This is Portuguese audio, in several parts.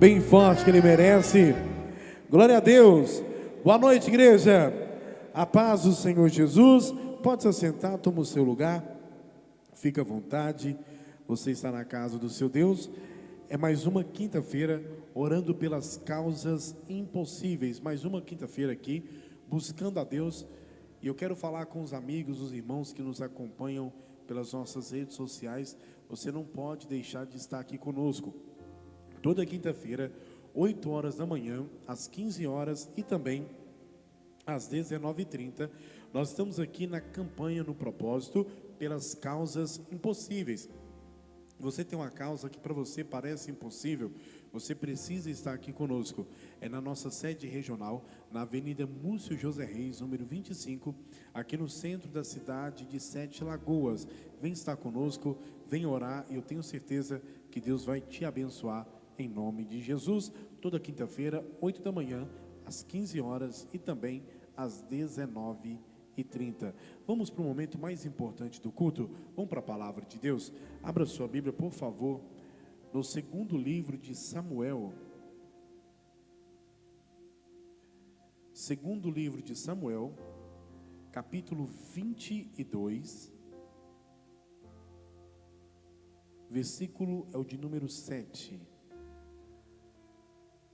bem forte que Ele merece. Glória a Deus. Boa noite, igreja. A paz do Senhor Jesus. Pode se assentar, toma o seu lugar. Fica à vontade. Você está na casa do seu Deus. É mais uma quinta-feira orando pelas causas impossíveis. Mais uma quinta-feira aqui, buscando a Deus. E eu quero falar com os amigos, os irmãos que nos acompanham pelas nossas redes sociais. Você não pode deixar de estar aqui conosco. Toda quinta-feira, 8 horas da manhã, às 15 horas e também às 19h30, nós estamos aqui na campanha, no propósito, pelas causas impossíveis. Você tem uma causa que para você parece impossível, você precisa estar aqui conosco. É na nossa sede regional, na Avenida Múcio José Reis, número 25, aqui no centro da cidade de Sete Lagoas. Vem estar conosco, vem orar, e eu tenho certeza que Deus vai te abençoar em nome de Jesus. Toda quinta-feira, 8 da manhã, às 15 horas e também às 19h30. Vamos para o momento mais importante do culto. Vamos para a palavra de Deus. Abra sua Bíblia, por favor, no segundo livro de Samuel. Segundo livro de Samuel, capítulo 22, versículo é o de número 7.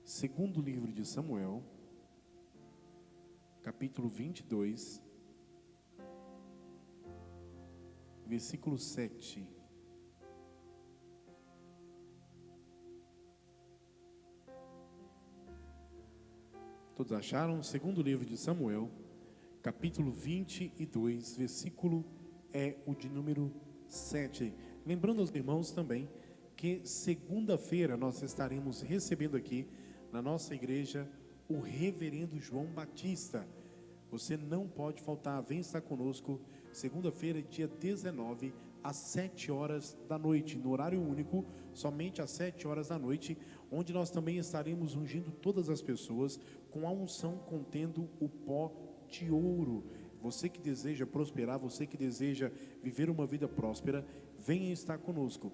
Segundo livro de Samuel, capítulo 22, versículo 7. Todos acharam? Segundo livro de Samuel, capítulo 22, versículo é o de número 7. Lembrando aos irmãos também que segunda-feira nós estaremos recebendo aqui na nossa igreja o reverendo João Batista. Você não pode faltar, vem estar conosco segunda-feira, dia 19, às 7 horas da noite, no horário único, somente às 7 horas da noite, onde nós também estaremos ungindo todas as pessoas com a unção contendo o pó de ouro. Você que deseja prosperar, você que deseja viver uma vida próspera, venha estar conosco.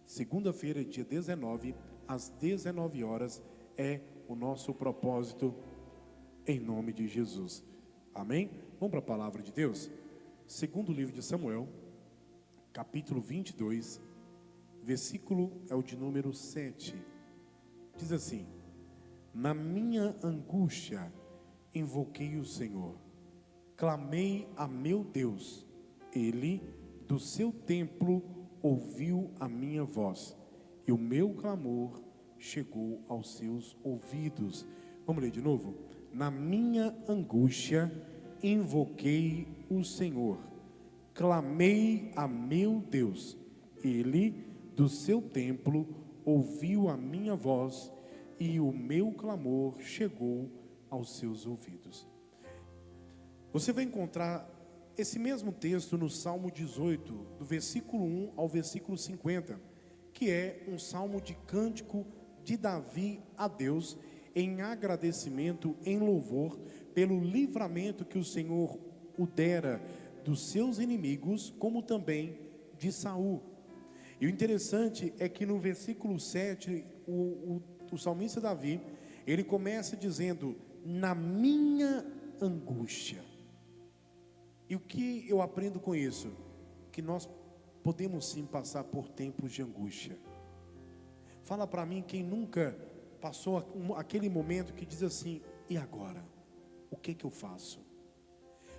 Segunda-feira, dia 19, às 19 horas, é o nosso propósito, em nome de Jesus. Amém? Vamos para a palavra de Deus? Segundo livro de Samuel, capítulo 22, versículo é o de número 7. Diz assim: na minha angústia invoquei o Senhor, clamei a meu Deus, Ele do seu templo ouviu a minha voz, e o meu clamor chegou aos seus ouvidos. Vamos ler de novo? Na minha angústia invoquei o Senhor, clamei a meu Deus, Ele do seu templo ouviu a minha voz, e o meu clamor chegou aos seus ouvidos. Você vai encontrar esse mesmo texto no Salmo 18, do versículo 1 ao versículo 50, que é um salmo de cântico de Davi a Deus, em agradecimento, em louvor, pelo livramento que o Senhor o dera dos seus inimigos, como também de Saul. E o interessante é que no versículo 7, o salmista Davi, ele começa dizendo, na minha angústia. E o que eu aprendo com isso? Que nós podemos sim passar por tempos de angústia. Fala para mim quem nunca passou aquele momento que diz assim, e agora? O que eu faço?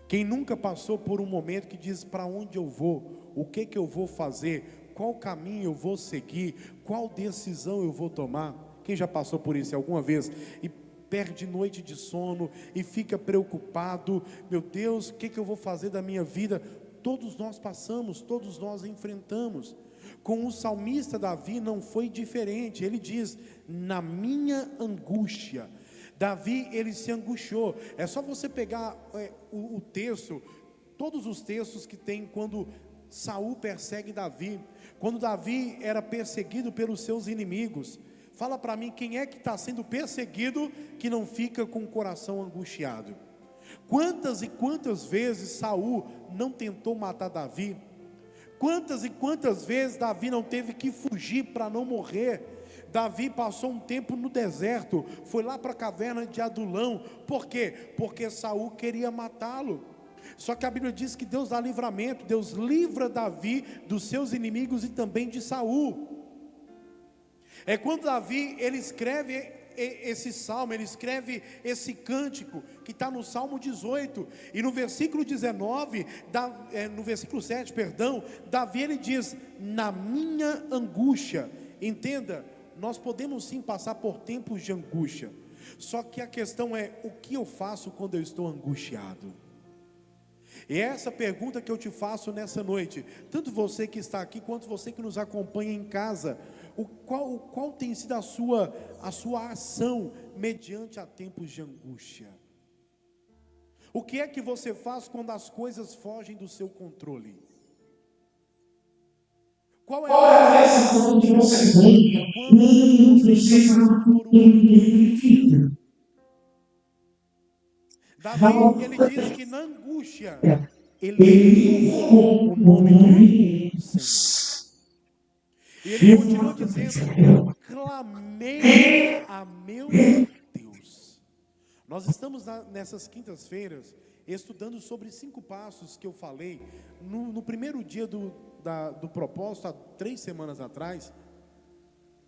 Quem nunca passou por um momento que diz, para onde eu vou? O que eu vou fazer? Qual caminho eu vou seguir? Qual decisão eu vou tomar? Quem já passou por isso alguma vez? E perde noite de sono e fica preocupado, meu Deus, o que eu vou fazer da minha vida? Todos nós passamos, todos nós enfrentamos. Com o salmista Davi não foi diferente. Ele diz, na minha angústia. Davi, ele se angustiou. É só você pegar o texto, todos os textos que tem quando Saul persegue Davi, quando Davi era perseguido pelos seus inimigos. Fala para mim, quem é que está sendo perseguido que não fica com o coração angustiado? Quantas e quantas vezes Saul não tentou matar Davi? Quantas e quantas vezes Davi não teve que fugir para não morrer? Davi passou um tempo no deserto, foi lá para a caverna de Adulão. Por quê? Porque Saul queria matá-lo. Só que a Bíblia diz que Deus dá livramento, Deus livra Davi dos seus inimigos e também de Saul. É quando Davi, ele escreve esse salmo, ele escreve esse cântico, que está no Salmo 18, e no versículo 19, no versículo 7, perdão, Davi ele diz: na minha angústia. Entenda, nós podemos sim passar por tempos de angústia, só que a questão é, o que eu faço quando eu estou angustiado? E é essa pergunta que eu te faço nessa noite, tanto você que está aqui, quanto você que nos acompanha em casa. Qual tem sido a sua ação mediante a tempos de angústia? O que é que você faz quando as coisas fogem do seu controle? Qual é a ação que você tem quando você está passando por um momento difícil? Davi, ele diz que na angústia ele invocou o nome do Senhor. E ele continua dizendo: clamei a meu Deus. Nós estamos nessas quintas-feiras estudando sobre 5 passos que eu falei no primeiro dia do propósito, há 3 semanas atrás,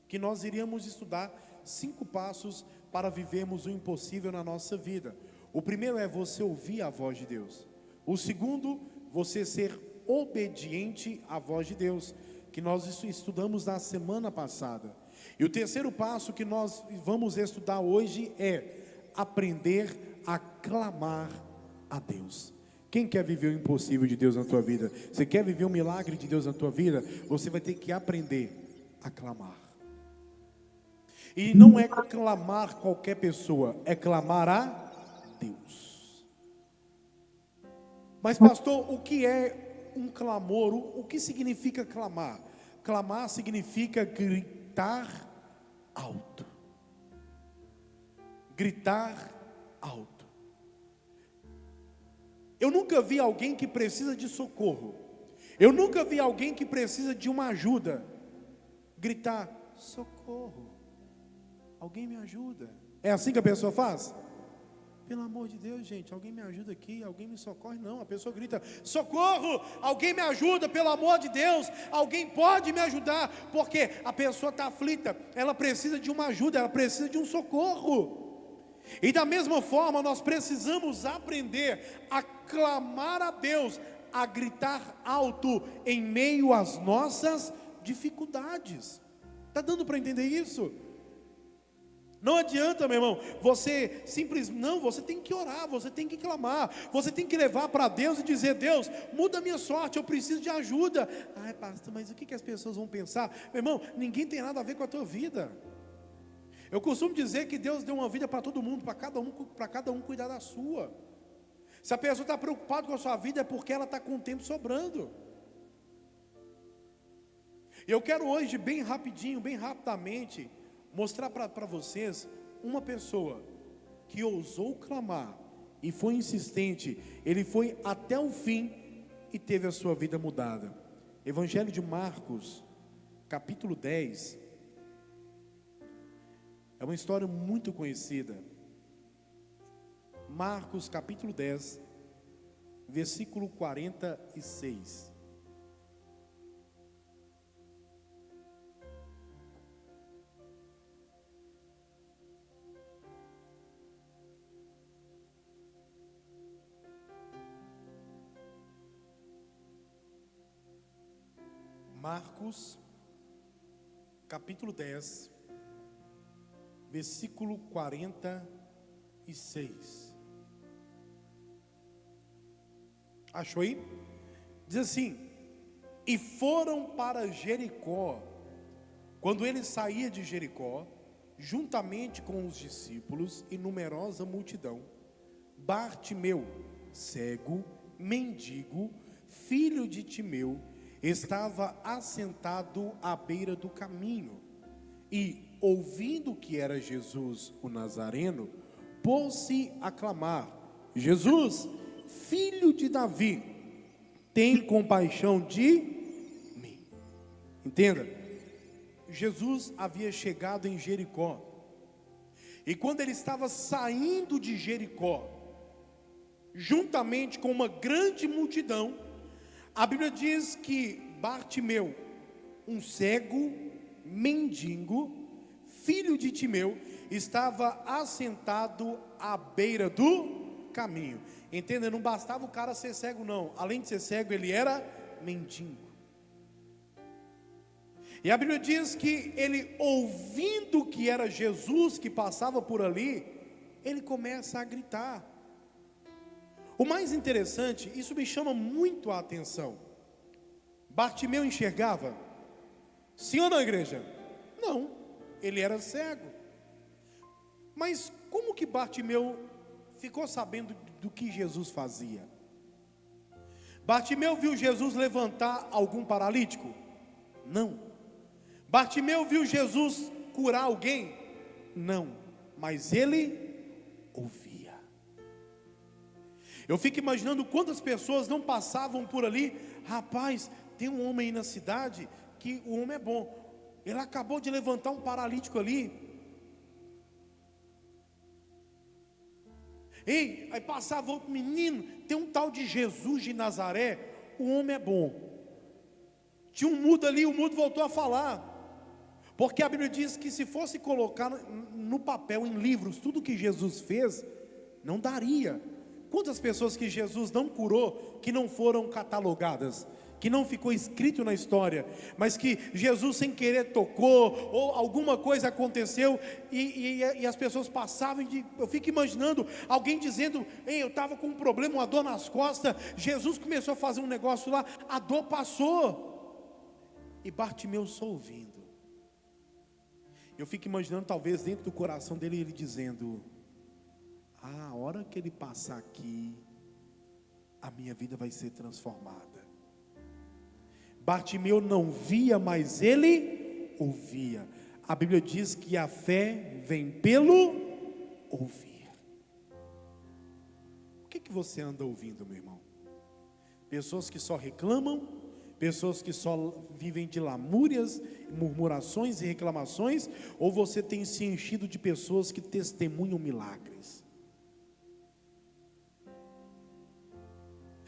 que nós iríamos estudar 5 passos para vivermos o impossível na nossa vida. O primeiro é você ouvir a voz de Deus. O segundo, você ser obediente à voz de Deus, que nós estudamos na semana passada. E o terceiro passo que nós vamos estudar hoje é aprender a clamar a Deus. Quem quer viver o impossível de Deus na tua vida? Você quer viver o milagre de Deus na tua vida? Você vai ter que aprender a clamar. E não é clamar qualquer pessoa, é clamar a Deus. Mas pastor, o que é um clamor? O que significa clamar? Clamar significa gritar alto. Gritar alto. Eu nunca vi alguém que precisa de socorro, eu nunca vi alguém que precisa de uma ajuda gritar: socorro, alguém me ajuda. É assim que a pessoa faz? Pelo amor de Deus, gente, alguém me ajuda aqui, alguém me socorre. Não, a pessoa grita: socorro, alguém me ajuda, pelo amor de Deus, alguém pode me ajudar, porque a pessoa está aflita, ela precisa de uma ajuda, ela precisa de um socorro. E da mesma forma, nós precisamos aprender a clamar a Deus, a gritar alto em meio às nossas dificuldades. Está dando para entender isso? Não adianta, meu irmão, você você tem que orar, você tem que clamar, você tem que levar para Deus e dizer: Deus, muda a minha sorte, eu preciso de ajuda. Ai, pastor, mas o que as pessoas vão pensar? Meu irmão, ninguém tem nada a ver com a tua vida. Eu costumo dizer que Deus deu uma vida para todo mundo, para cada um cuidar da sua. Se a pessoa está preocupada com a sua vida, é porque ela está com o tempo sobrando. Eu quero hoje, bem rapidinho, bem rapidamente, mostrar para vocês uma pessoa que ousou clamar e foi insistente. Ele foi até o fim e teve a sua vida mudada. Evangelho de Marcos, capítulo 10. É uma história muito conhecida. Marcos capítulo 10, versículo 46. Marcos, capítulo 10, versículo 46. Achou aí? Diz assim: e foram para Jericó. Quando ele saía de Jericó, juntamente com os discípulos e numerosa multidão, Bartimeu, cego, mendigo, filho de Timeu, estava assentado à beira do caminho, e, ouvindo que era Jesus o Nazareno, pôs-se a clamar: Jesus, filho de Davi, tem compaixão de mim. Entenda, Jesus havia chegado em Jericó. E quando ele estava saindo de Jericó, juntamente com uma grande multidão, a Bíblia diz que Bartimeu, um cego, mendigo, filho de Timeu, estava assentado à beira do caminho. Entenda, não bastava o cara ser cego não, além de ser cego ele era mendigo. E a Bíblia diz que ele, ouvindo que era Jesus que passava por ali, ele começa a gritar. O mais interessante, isso me chama muito a atenção. Bartimeu enxergava? Sim ou não, igreja? Não, ele era cego. Mas como que Bartimeu ficou sabendo do que Jesus fazia? Bartimeu viu Jesus levantar algum paralítico? Não. Bartimeu viu Jesus curar alguém? Não, mas ele ouvia. Eu fico imaginando quantas pessoas não passavam por ali. Rapaz, tem um homem aí na cidade que o homem é bom, ele acabou de levantar um paralítico ali. Ei, aí passava outro menino, tem um tal de Jesus de Nazaré, o homem é bom. Tinha um mudo ali, o mudo voltou a falar. Porque a Bíblia diz que se fosse colocar no papel, em livros, tudo que Jesus fez, não daria. Quantas pessoas que Jesus não curou, que não foram catalogadas, que não ficou escrito na história, mas que Jesus sem querer tocou, ou alguma coisa aconteceu, e as pessoas passavam, eu fico imaginando, alguém dizendo, ei, eu estava com um problema, uma dor nas costas, Jesus começou a fazer um negócio lá, a dor passou, e Bartimeu só ouvindo. Eu fico imaginando, talvez dentro do coração dele, ele dizendo, a hora que ele passar aqui, a minha vida vai ser transformada. Bartimeu não via, mas ele ouvia. A Bíblia diz que a fé vem pelo ouvir. O que você anda ouvindo, meu irmão? Pessoas que só reclamam, pessoas que só vivem de lamúrias, murmurações e reclamações, ou você tem se enchido de pessoas que testemunham milagres?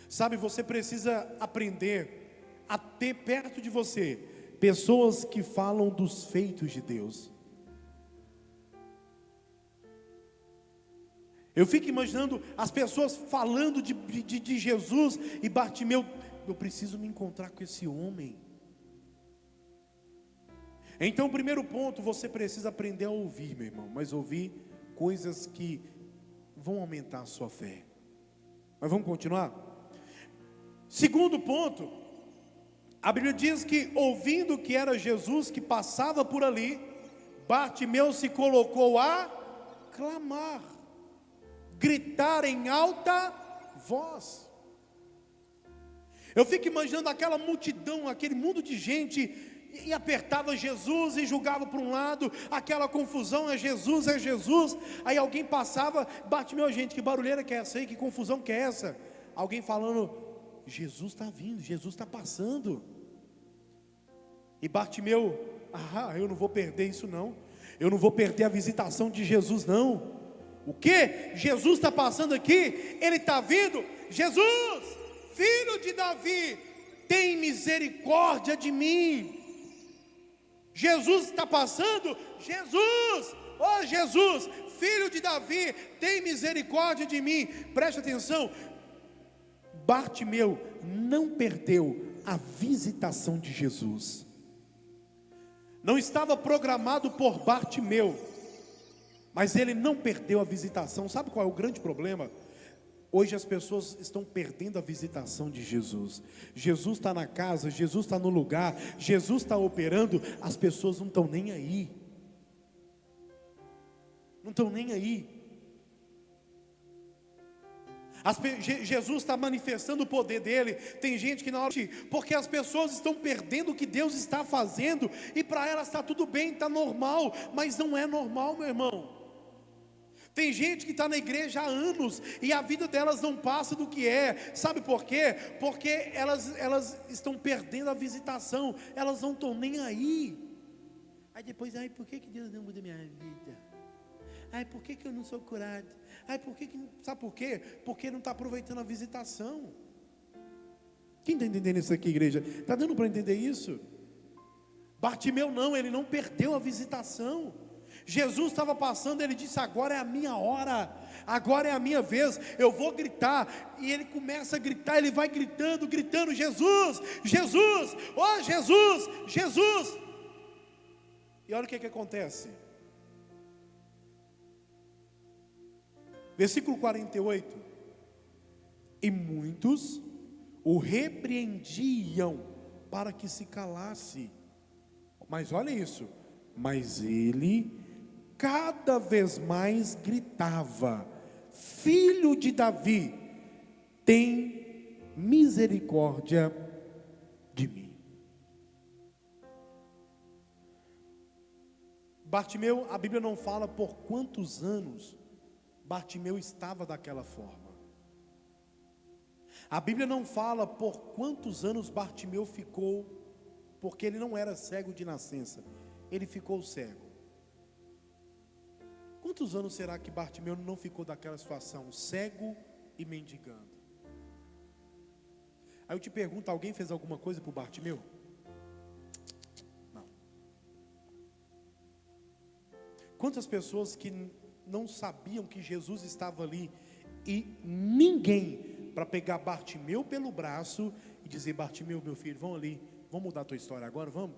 Sabe, você precisa aprender a ter perto de você pessoas que falam dos feitos de Deus. Eu fico imaginando as pessoas falando de Jesus, e Bartimeu, eu preciso me encontrar com esse homem. Então, o primeiro ponto, você precisa aprender a ouvir, meu irmão, mas ouvir coisas que vão aumentar a sua fé. Mas vamos continuar? Segundo ponto, a Bíblia diz que, ouvindo que era Jesus que passava por ali, Bartimeu se colocou a clamar, gritar em alta voz. Eu fico imaginando aquela multidão, aquele mundo de gente, e apertava Jesus e julgava para um lado, aquela confusão, é Jesus, aí alguém passava, Bartimeu, gente, que barulheira que é essa aí, que confusão que é essa? Alguém falando, Jesus está vindo, Jesus está passando. E Bartimeu, eu não vou perder isso não, eu não vou perder a visitação de Jesus não. O que? Jesus está passando aqui, Ele está vindo. Jesus, filho de Davi, tem misericórdia de mim. Jesus está passando, Jesus, Jesus, filho de Davi, tem misericórdia de mim. Preste atenção, Bartimeu não perdeu a visitação de Jesus. Não estava programado por Bartimeu, mas ele não perdeu a visitação. Sabe qual é o grande problema? Hoje as pessoas estão perdendo a visitação de Jesus. Jesus está na casa, Jesus está no lugar, Jesus está operando, as pessoas não estão nem aí. Não estão nem aí. Jesus está manifestando o poder dele. Tem gente que na hora, porque as pessoas estão perdendo o que Deus está fazendo, e para elas está tudo bem, está normal, mas não é normal, meu irmão. Tem gente que está na igreja há anos e a vida delas não passa do que é. Sabe por quê? Porque elas estão perdendo a visitação, elas não estão nem aí. Aí depois, ai, por que Deus não muda minha vida? Ai, por que eu não sou curado? Ai, sabe por quê? Porque não está aproveitando a visitação. Quem está entendendo isso aqui, igreja? Está dando para entender isso? Bartimeu não, ele não perdeu a visitação. Jesus estava passando, ele disse: agora é a minha hora, agora é a minha vez, eu vou gritar. E ele começa a gritar, ele vai gritando, Jesus, Jesus, oh Jesus, Jesus. E olha o que acontece. Versículo 48. E muitos o repreendiam para que se calasse. Mas olha isso, mas ele cada vez mais gritava: Filho de Davi, tem misericórdia de mim. Bartimeu, a Bíblia não fala por quantos anos Bartimeu estava daquela forma. A Bíblia não fala por quantos anos Bartimeu ficou, porque ele não era cego de nascença, ele ficou cego. Quantos anos será que Bartimeu não ficou daquela situação, cego e mendigando? Aí eu te pergunto, alguém fez alguma coisa por Bartimeu? Não. Quantas pessoas que não sabiam que Jesus estava ali, e ninguém para pegar Bartimeu pelo braço e dizer: Bartimeu, meu filho, vamos ali, vamos mudar a tua história agora, vamos?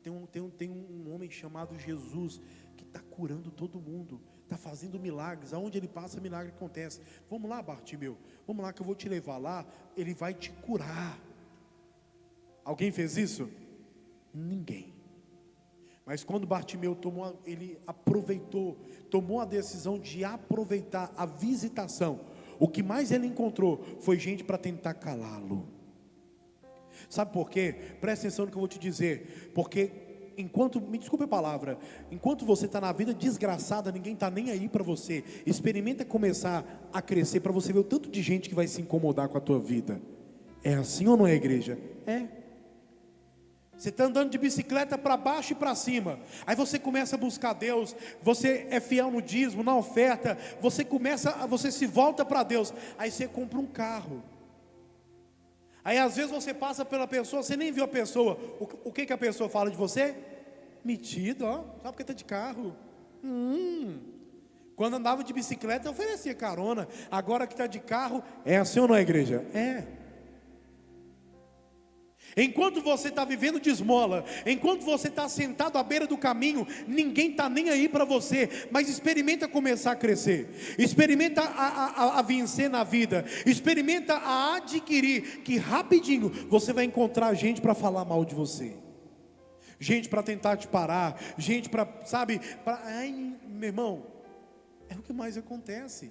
Tem um homem chamado Jesus que está curando todo mundo, está fazendo milagres, aonde ele passa milagre acontece. Vamos lá, Bartimeu, vamos lá que eu vou te levar lá, ele vai te curar. Alguém fez isso? Ninguém. Mas quando Bartimeu tomou a decisão de aproveitar a visitação, o que mais ele encontrou foi gente para tentar calá-lo. Sabe por quê? Presta atenção no que eu vou te dizer. Porque me desculpe a palavra, enquanto você está na vida desgraçada, ninguém está nem aí para você. Experimenta começar a crescer para você ver o tanto de gente que vai se incomodar com a tua vida. É assim ou não é, igreja? É. Você está andando de bicicleta para baixo e para cima, aí você começa a buscar Deus, você é fiel no dízimo, na oferta, você se volta para Deus, aí você compra um carro. Aí às vezes você passa pela pessoa, você nem viu a pessoa, o que a pessoa fala de você? Metido, ó, só porque está de carro. Quando andava de bicicleta oferecia carona, agora que está de carro, é assim ou não é, igreja? É. Enquanto você está vivendo de esmola, enquanto você está sentado à beira do caminho, ninguém está nem aí para você. Mas experimenta começar a crescer, experimenta a vencer na vida, experimenta a adquirir, que rapidinho você vai encontrar gente para falar mal de você, gente para tentar te parar, gente para, ai, meu irmão, é o que mais acontece.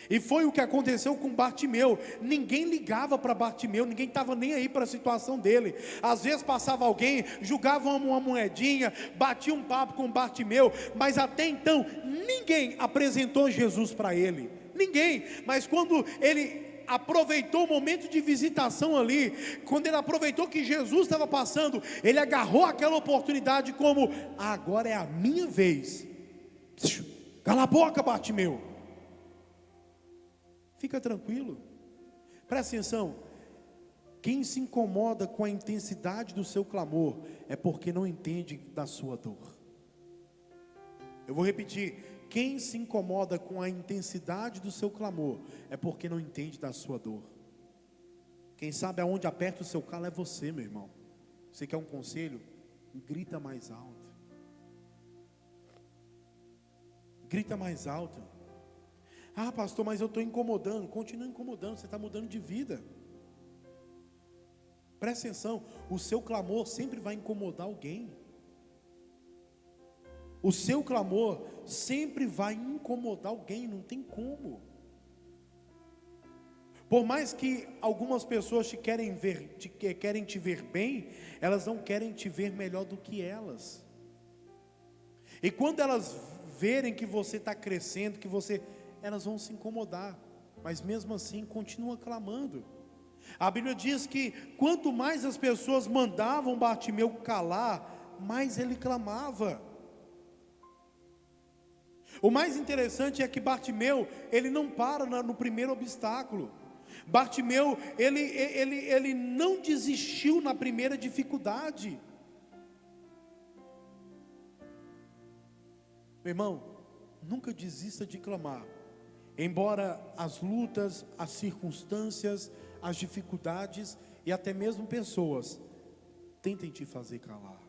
E foi o que aconteceu com Bartimeu. Ninguém ligava para Bartimeu, ninguém estava nem aí para a situação dele. Às vezes passava alguém, julgava uma moedinha, batia um papo com Bartimeu, mas até então ninguém apresentou Jesus para ele. Ninguém. Mas quando ele aproveitou o momento de visitação ali, quando ele aproveitou que Jesus estava passando, ele agarrou aquela oportunidade como: agora é a minha vez. Cala a boca, Bartimeu. Fica tranquilo, presta atenção. Quem se incomoda com a intensidade do seu clamor é porque não entende da sua dor. Eu vou repetir: quem se incomoda com a intensidade do seu clamor é porque não entende da sua dor. Quem sabe aonde aperta o seu calo é você, meu irmão. Você quer um conselho? Grita mais alto. Grita mais alto. Ah, pastor, mas eu estou incomodando. Continua incomodando, você está mudando de vida. Presta atenção, o seu clamor sempre vai incomodar alguém. O seu clamor sempre vai incomodar alguém, não tem como. Por mais que algumas pessoas querem te ver bem, elas não querem te ver melhor do que elas. E quando elas verem que você está crescendo, elas vão se incomodar, mas mesmo assim continua clamando. A Bíblia diz que quanto mais as pessoas mandavam Bartimeu calar, mais ele clamava. O mais interessante é que Bartimeu, ele não para no primeiro obstáculo. Bartimeu, ele não desistiu na primeira dificuldade. Meu irmão, nunca desista de clamar. Embora as lutas, as circunstâncias, as dificuldades e até mesmo pessoas tentem te fazer calar.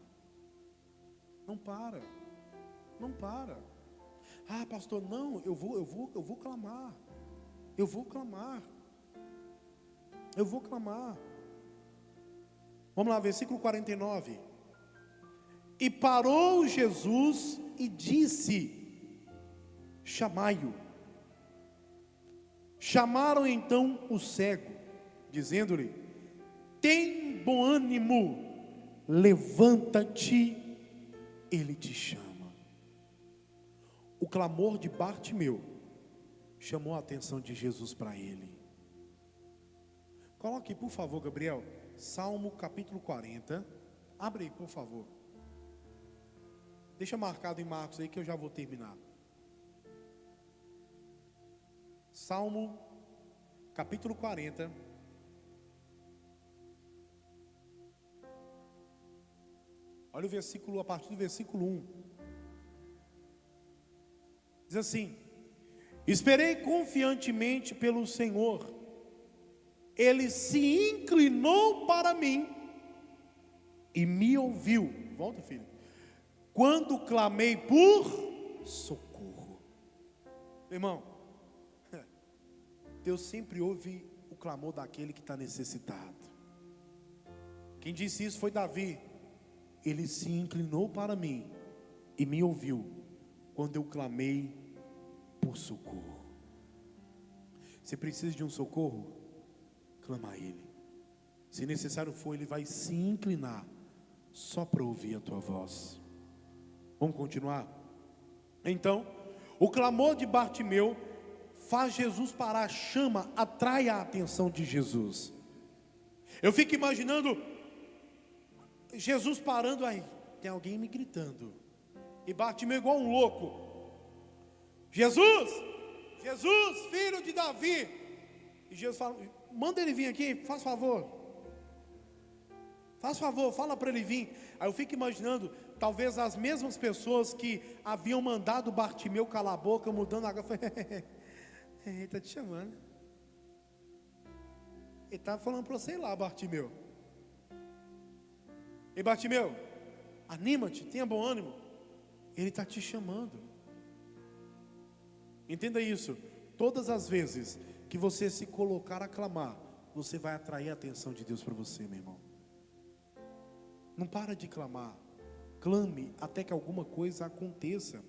Não para. Não para. Ah, pastor, não, eu vou clamar. Eu vou clamar. Eu vou clamar. Vamos lá, versículo 49. E parou Jesus e disse: chamai-o. Chamaram então o cego, dizendo-lhe: tem bom ânimo, levanta-te, ele te chama. O clamor de Bartimeu chamou a atenção de Jesus para ele. Coloque, por favor, Gabriel, Salmo capítulo 40. Abre aí, por favor. Deixa marcado em Marcos aí que eu já vou terminar. Salmo capítulo 40. Olha o versículo, a partir do versículo 1. Diz assim: esperei confiantemente pelo Senhor, Ele se inclinou para mim e me ouviu. Volta, filho. Quando clamei por socorro. Irmão, Deus sempre ouve o clamor daquele que está necessitado. Quem disse isso foi Davi. Ele se inclinou para mim e me ouviu quando eu clamei por socorro. Você precisa de um socorro? Clama a Ele. Se necessário for, Ele vai se inclinar só para ouvir a tua voz. Vamos continuar? Então, o clamor de Bartimeu faz Jesus parar, chama, atrai a atenção de Jesus. Eu fico imaginando Jesus parando aí, tem alguém me gritando, e Bartimeu igual um louco: Jesus, Jesus, filho de Davi. E Jesus fala: manda ele vir aqui, faz favor, fala para ele vir. Aí eu fico imaginando, talvez as mesmas pessoas que haviam mandado Bartimeu calar a boca, mudando a água, ele está te chamando. Ele está falando para você ir lá, Bartimeu. Ei, Bartimeu, anima-te, tenha bom ânimo. Ele está te chamando. Entenda isso. Todas as vezes que você se colocar a clamar, você vai atrair a atenção de Deus para você, meu irmão. Não para de clamar. Clame até que alguma coisa aconteça.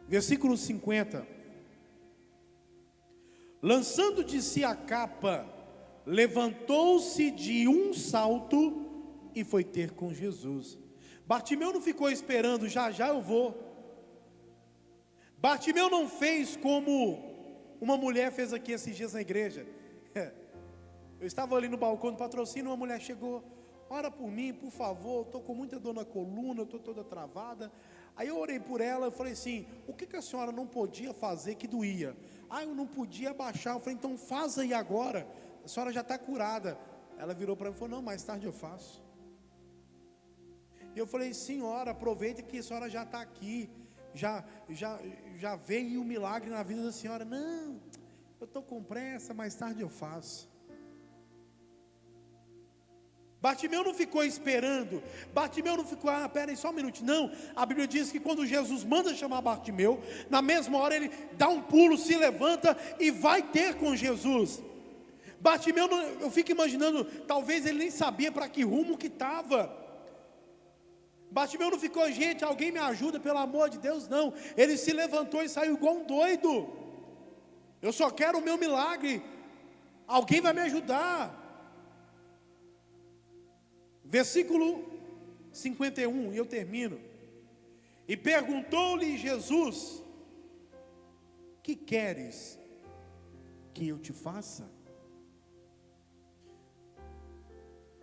Versículo 50. Lançando de si a capa, levantou-se de um salto e foi ter com Jesus. Bartimeu não ficou esperando, já eu vou. Bartimeu não fez como uma mulher fez aqui esses dias na igreja. Eu estava ali no balcão do patrocínio, uma mulher chegou: ora por mim, por favor, estou com muita dor na coluna, estou toda travada. Aí eu orei por ela, eu falei assim: o que a senhora não podia fazer que doía? Eu não podia abaixar. Eu falei: então faz aí agora, a senhora já está curada. Ela virou para mim e falou: não, mais tarde eu faço. E eu falei: senhora, aproveita que a senhora já está aqui, já veio o milagre na vida da senhora. Não, eu estou com pressa, mais tarde eu faço. Bartimeu não ficou esperando. Bartimeu não ficou: pera aí só um minuto. Não, a Bíblia diz que quando Jesus manda chamar Bartimeu, na mesma hora ele dá um pulo, se levanta e vai ter com Jesus. Bartimeu, eu fico imaginando, talvez ele nem sabia para que rumo que estava. Bartimeu não ficou: gente, alguém me ajuda, pelo amor de Deus. Não, ele se levantou e saiu igual um doido. Eu só quero o meu milagre, alguém vai me ajudar. Versículo 51, e eu termino. E perguntou-lhe Jesus: que queres que eu te faça?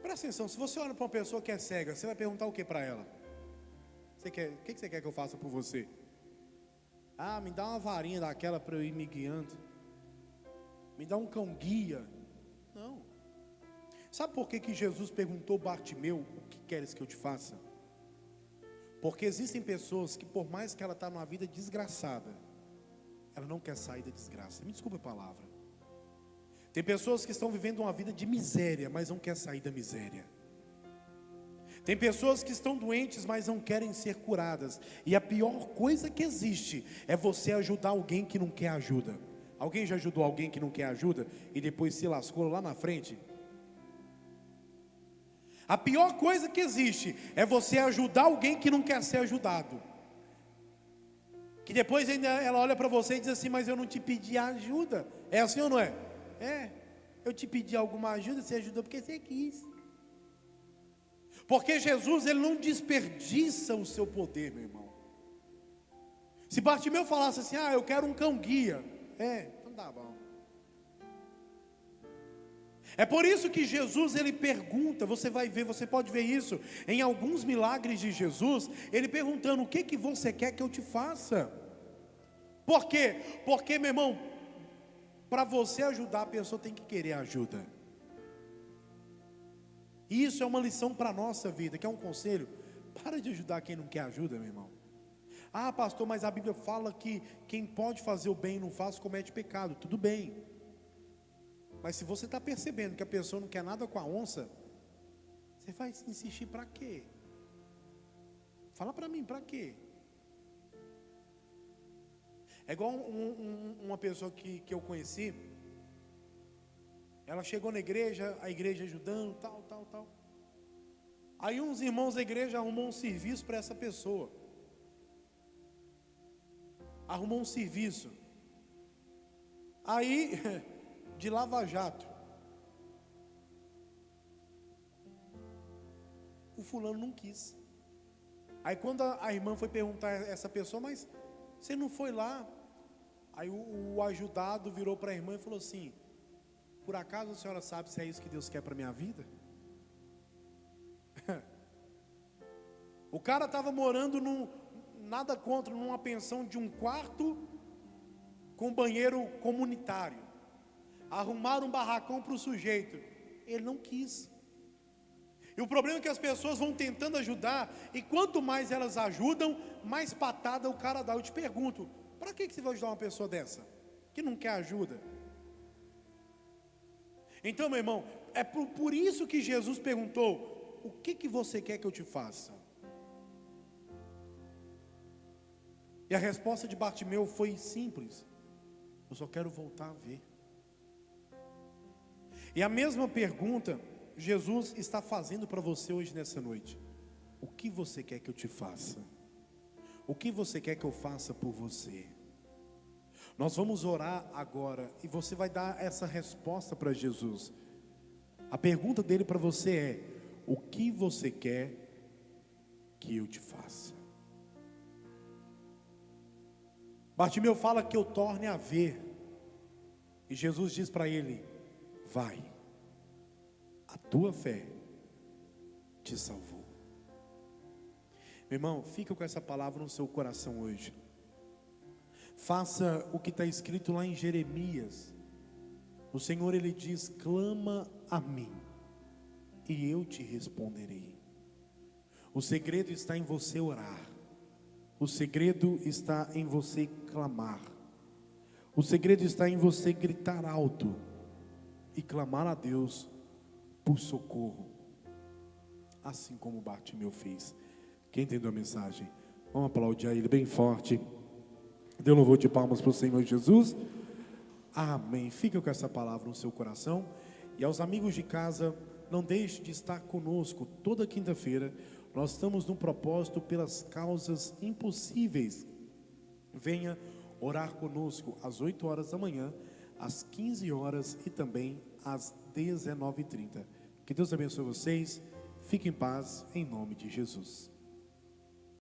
Presta atenção, se você olha para uma pessoa que é cega, você vai perguntar o que para ela? O que você quer que eu faça por você? Ah, me dá uma varinha daquela para eu ir me guiando. Me dá um cão guia. Não. Sabe por que Jesus perguntou Bartimeu, o que queres que eu te faça? Porque existem pessoas que, por mais que ela está numa vida desgraçada, ela não quer sair da desgraça. Me desculpe a palavra. Tem pessoas que estão vivendo uma vida de miséria, mas não quer sair da miséria. Tem pessoas que estão doentes, mas não querem ser curadas. E a pior coisa que existe é você ajudar alguém que não quer ajuda. Alguém já ajudou alguém que não quer ajuda e depois se lascou lá na frente? A pior coisa que existe é você ajudar alguém que não quer ser ajudado. Que depois ainda ela olha para você e diz assim: mas eu não te pedi ajuda. É assim ou não é? É, eu te pedi alguma ajuda, você ajudou porque você quis. Porque Jesus, ele não desperdiça o seu poder, meu irmão. Se Bartimeu falasse assim: ah, eu quero um cão guia. Então tá bom. É por isso que Jesus, ele pergunta, você vai ver, você pode ver isso em alguns milagres de Jesus, ele perguntando: o que você quer que eu te faça? Por quê? Porque, meu irmão, para você ajudar, a pessoa tem que querer ajuda. E isso é uma lição para a nossa vida, que é um conselho: para de ajudar quem não quer ajuda, meu irmão. Ah, pastor, mas a Bíblia fala que quem pode fazer o bem e não faz, comete pecado. Tudo bem. Mas se você está percebendo que a pessoa não quer nada com a onça, você vai insistir para quê? Fala para mim, para quê? É igual uma pessoa que eu conheci. Ela chegou na igreja, a igreja ajudando, tal. Aí uns irmãos da igreja arrumou um serviço para essa pessoa. Arrumou um serviço. Aí, de lava-jato. O fulano não quis. Aí quando a irmã foi perguntar a essa pessoa: mas você não foi lá? Aí o ajudado virou para a irmã e falou assim: por acaso a senhora sabe se é isso que Deus quer para a minha vida? O cara estava morando nada contra, numa pensão de um quarto com banheiro comunitário. Arrumaram um barracão para o sujeito. Ele não quis. E o problema é que as pessoas vão tentando ajudar, e quanto mais elas ajudam, mais patada o cara dá. Eu te pergunto: para que você vai ajudar uma pessoa dessa, que não quer ajuda? Então, meu irmão, é por isso que Jesus perguntou: o que você quer que eu te faça? E a resposta de Bartimeu foi simples: eu só quero voltar a ver. E a mesma pergunta Jesus está fazendo para você hoje nessa noite: o que você quer que eu te faça? O que você quer que eu faça por você? Nós vamos orar agora e você vai dar essa resposta para Jesus. A pergunta dele para você é: o que você quer que eu te faça? Bartimeu fala que eu torne a ver. E Jesus diz para ele: vai, a tua fé te salvou. Meu irmão, fica com essa palavra no seu coração hoje. Faça o que está escrito lá em Jeremias. O Senhor, Ele diz: clama a mim e eu te responderei. O segredo está em você orar. O segredo está em você clamar. O segredo está em você gritar alto e clamar a Deus por socorro, assim como Bartimeu fez. Quem entendeu a mensagem? Vamos aplaudir a Ele bem forte. Dê um louvor de palmas para o Senhor Jesus. Amém. Fica com essa palavra no seu coração. E aos amigos de casa, não deixe de estar conosco toda quinta-feira. Nós estamos no propósito pelas causas impossíveis. Venha orar conosco às 8 horas da manhã, às 15 horas e também às 19h30. Que Deus abençoe vocês. Fiquem em paz, em nome de Jesus.